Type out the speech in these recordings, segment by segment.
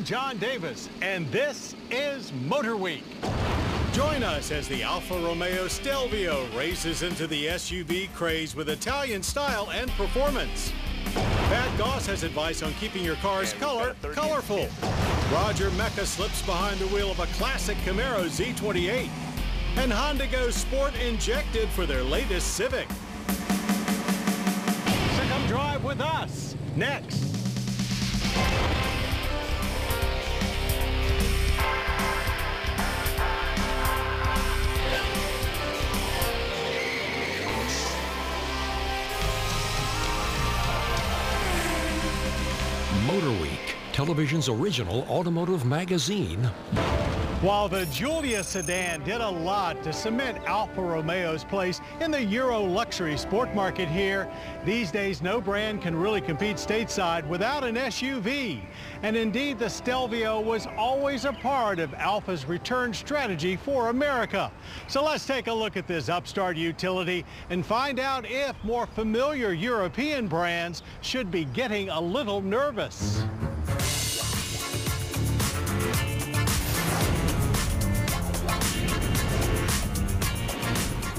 I'm John Davis, and this is Motor Week. Join us as the Alfa Romeo Stelvio races into the SUV craze with Italian style and performance. Pat Goss has advice on keeping your car's color colorful. Roger Mecca slips behind the wheel of a classic Camaro Z28. And Honda goes sport injected for their latest Civic. So come drive with us next. Motor Week, television's original automotive magazine. While the Giulia sedan did a lot to cement Alfa Romeo's place in the Euro luxury sport market here, these days no brand can really compete stateside without an SUV. And indeed, the Stelvio was always a part of Alfa's return strategy for America. So let's take a look at this upstart utility and find out if more familiar European brands should be getting a little nervous.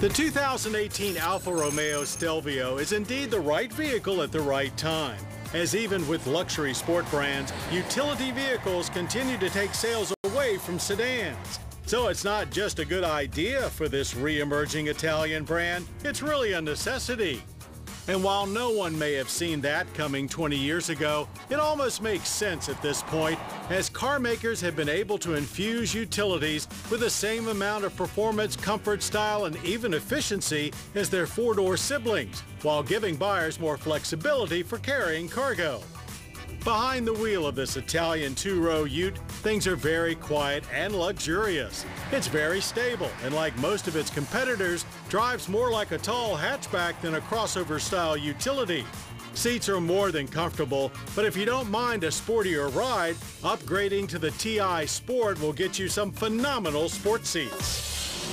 The 2018 Alfa Romeo Stelvio is indeed the right vehicle at the right time, as even with luxury sport brands, utility vehicles continue to take sales away from sedans. So it's not just a good idea for this re-emerging Italian brand, it's really a necessity. And while no one may have seen that coming 20 years ago, it almost makes sense at this point, as car makers have been able to infuse utilities with the same amount of performance, comfort, style, and even efficiency as their four-door siblings, while giving buyers more flexibility for carrying cargo. Behind the wheel of this Italian two-row ute, things are very quiet and luxurious. It's very stable, and like most of its competitors, drives more like a tall hatchback than a crossover-style utility. Seats are more than comfortable, but if you don't mind a sportier ride, upgrading to the TI Sport will get you some phenomenal sport seats.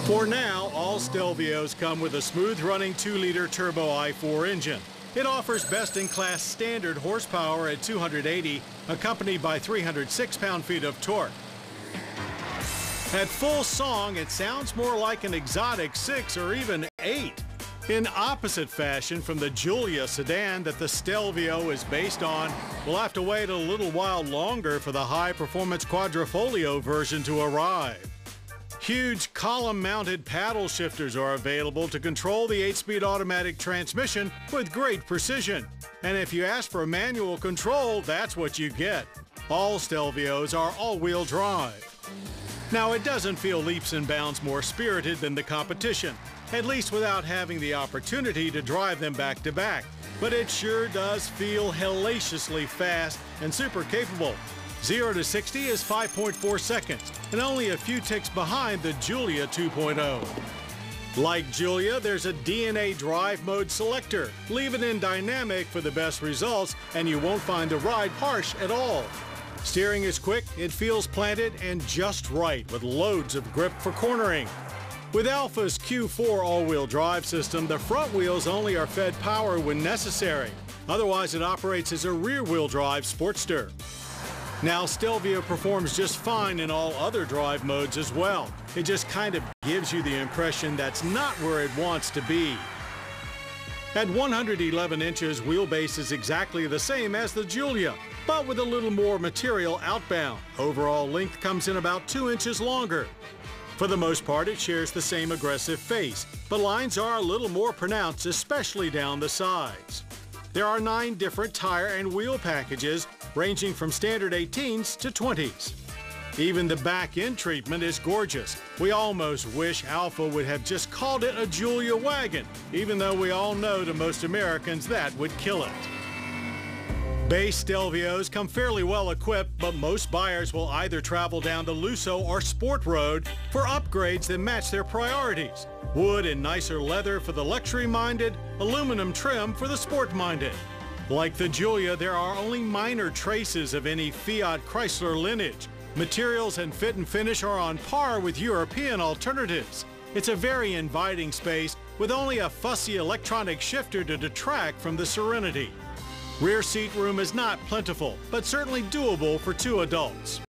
For now, all Stelvios come with a smooth-running 2-liter turbo i4 engine. It offers best-in-class standard horsepower at 280, accompanied by 306 pound-feet of torque. At full song, it sounds more like an exotic 6 or even 8. In opposite fashion from the Giulia sedan that the Stelvio is based on, we'll have to wait a little while longer for the high-performance quadrifolio version to arrive. Huge column-mounted paddle shifters are available to control the 8-speed automatic transmission with great precision. And if you ask for manual control, that's what you get. All Stelvios are all-wheel drive. Now, it doesn't feel leaps and bounds more spirited than the competition, at least without having the opportunity to drive them back-to-back. But it sure does feel hellaciously fast and super capable. 0 to 60 is 5.4 seconds, and only a few ticks behind the Giulia 2.0. Like Giulia, there's a DNA drive mode selector. Leave it in dynamic for the best results, and you won't find the ride harsh at all. Steering is quick, it feels planted, and just right, with loads of grip for cornering. With Alfa's Q4 all-wheel drive system, the front wheels only are fed power when necessary. Otherwise, it operates as a rear-wheel drive Sportster. Now, Stelvio performs just fine in all other drive modes as well. It just kind of gives you the impression that's not where it wants to be. At 111 inches, wheelbase is exactly the same as the Giulia, but with a little more material outbound. Overall length comes in about 2 inches longer. For the most part, it shares the same aggressive face, but lines are a little more pronounced, especially down the sides. There are 9 different tire and wheel packages, ranging from standard 18s to 20s. Even the back end treatment is gorgeous. We almost wish Alfa would have just called it a Giulia wagon, even though we all know to most Americans that would kill it. Base Stelvios come fairly well equipped, but most buyers will either travel down the Lusso or Sport Road for upgrades that match their priorities. Wood and nicer leather for the luxury-minded, aluminum trim for the sport-minded. Like the Giulia, there are only minor traces of any Fiat Chrysler lineage. Materials and fit and finish are on par with European alternatives. It's a very inviting space with only a fussy electronic shifter to detract from the serenity. Rear seat room is not plentiful, but certainly doable for 2 adults.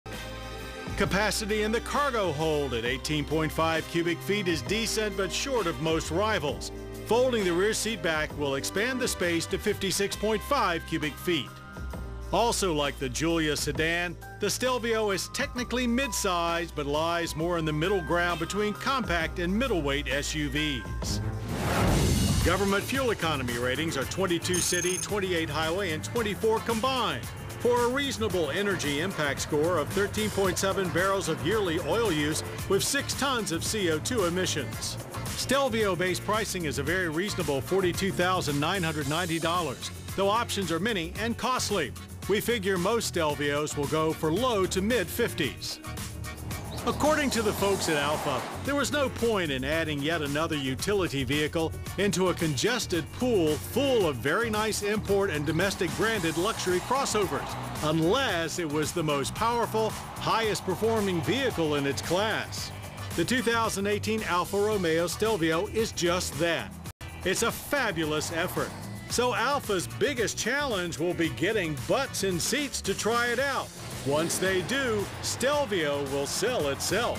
Capacity in the cargo hold at 18.5 cubic feet is decent but short of most rivals. Folding the rear seat back will expand the space to 56.5 cubic feet. Also like the Giulia sedan, the Stelvio is technically mid-size but lies more in the middle ground between compact and middleweight SUVs. Government fuel economy ratings are 22 city, 28 highway, and 24 combined, for a reasonable energy impact score of 13.7 barrels of yearly oil use with 6 tons of CO2 emissions. Stelvio-based pricing is a very reasonable $42,990, though options are many and costly. We figure most Stelvios will go for low to mid-50s. According to the folks at Alpha, there was no point in adding yet another utility vehicle into a congested pool full of very nice import and domestic branded luxury crossovers, unless it was the most powerful, highest performing vehicle in its class. The 2018 Alfa Romeo Stelvio is just that. It's a fabulous effort. So Alfa's biggest challenge will be getting butts in seats to try it out. Once they do, Stelvio will sell itself.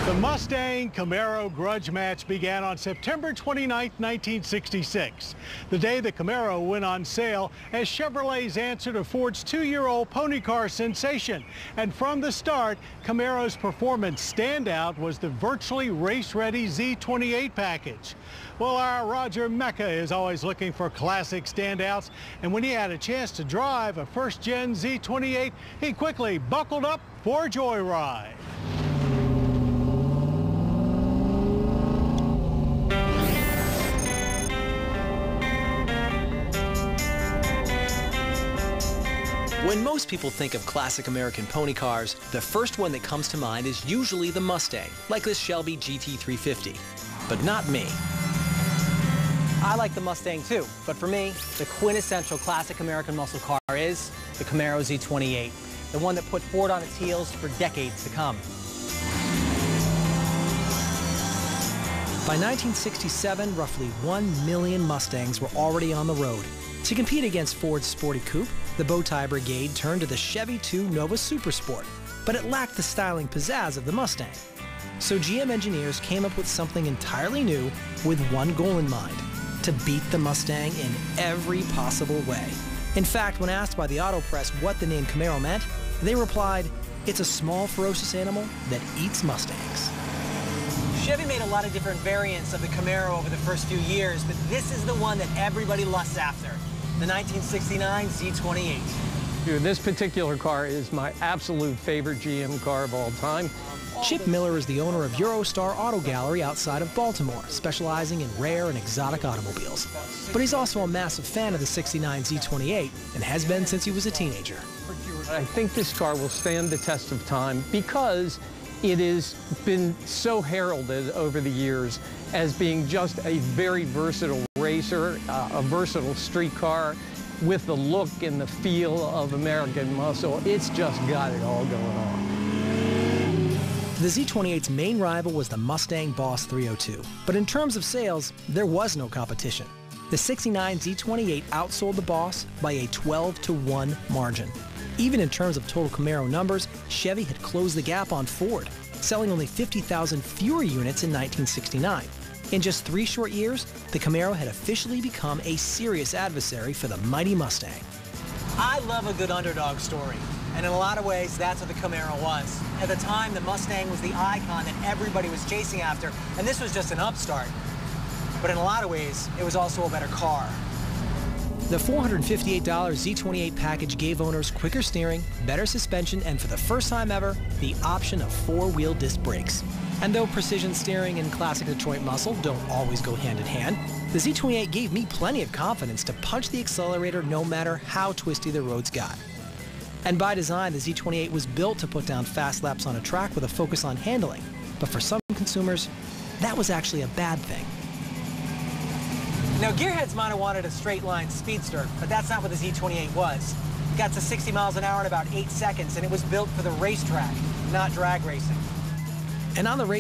The Mustang-Camaro grudge match began on September 29, 1966, the day the Camaro went on sale as Chevrolet's answer to Ford's 2-year-old pony car sensation. And from the start, Camaro's performance standout was the virtually race-ready Z28 package. Well, our Roger Mecca is always looking for classic standouts, and when he had a chance to drive a first-gen Z28, he quickly buckled up for a joyride. When most people think of classic American pony cars, the first one that comes to mind is usually the Mustang, like this Shelby GT350. But not me. I like the Mustang too, but for me, the quintessential classic American muscle car is the Camaro Z28, the one that put Ford on its heels for decades to come. By 1967, roughly 1 million Mustangs were already on the road. To compete against Ford's sporty coupe, the Bowtie Brigade turned to the Chevy 2 Nova Super Sport, but it lacked the styling pizzazz of the Mustang. So GM engineers came up with something entirely new with one goal in mind: to beat the Mustang in every possible way. In fact, when asked by the auto press what the name Camaro meant, they replied, "It's a small, ferocious animal that eats Mustangs." Chevy made a lot of different variants of the Camaro over the first few years, but this is the one that everybody lusts after, the 1969 Z28. This particular car is my absolute favorite GM car of all time. Chip Miller is the owner of Eurostar Auto Gallery outside of Baltimore, specializing in rare and exotic automobiles. But he's also a massive fan of the '69 Z28 and has been since he was a teenager. I think this car will stand the test of time because it has been so heralded over the years as being just a very versatile racer, a versatile street car with the look and the feel of American muscle. It's just got it all going on. The Z28's main rival was the Mustang Boss 302, but in terms of sales, there was no competition. The '69 Z28 outsold the Boss by a 12-to-1 margin. Even in terms of total Camaro numbers, Chevy had closed the gap on Ford, selling only 50,000 fewer units in 1969. In just 3 short years, the Camaro had officially become a serious adversary for the mighty Mustang. I love a good underdog story, and in a lot of ways, that's what the Camaro was. At the time, the Mustang was the icon that everybody was chasing after, and this was just an upstart. But in a lot of ways, it was also a better car. The $458 Z28 package gave owners quicker steering, better suspension, and for the first time ever, the option of 4-wheel disc brakes. And though precision steering and classic Detroit muscle don't always go hand in hand, the Z28 gave me plenty of confidence to punch the accelerator no matter how twisty the roads got. And by design, the Z28 was built to put down fast laps on a track with a focus on handling. But for some consumers, that was actually a bad thing. Now, gearheads might have wanted a straight-line speedster, but that's not what the Z28 was. It got to 60 miles an hour in about 8 seconds, and it was built for the racetrack, not drag racing. And on the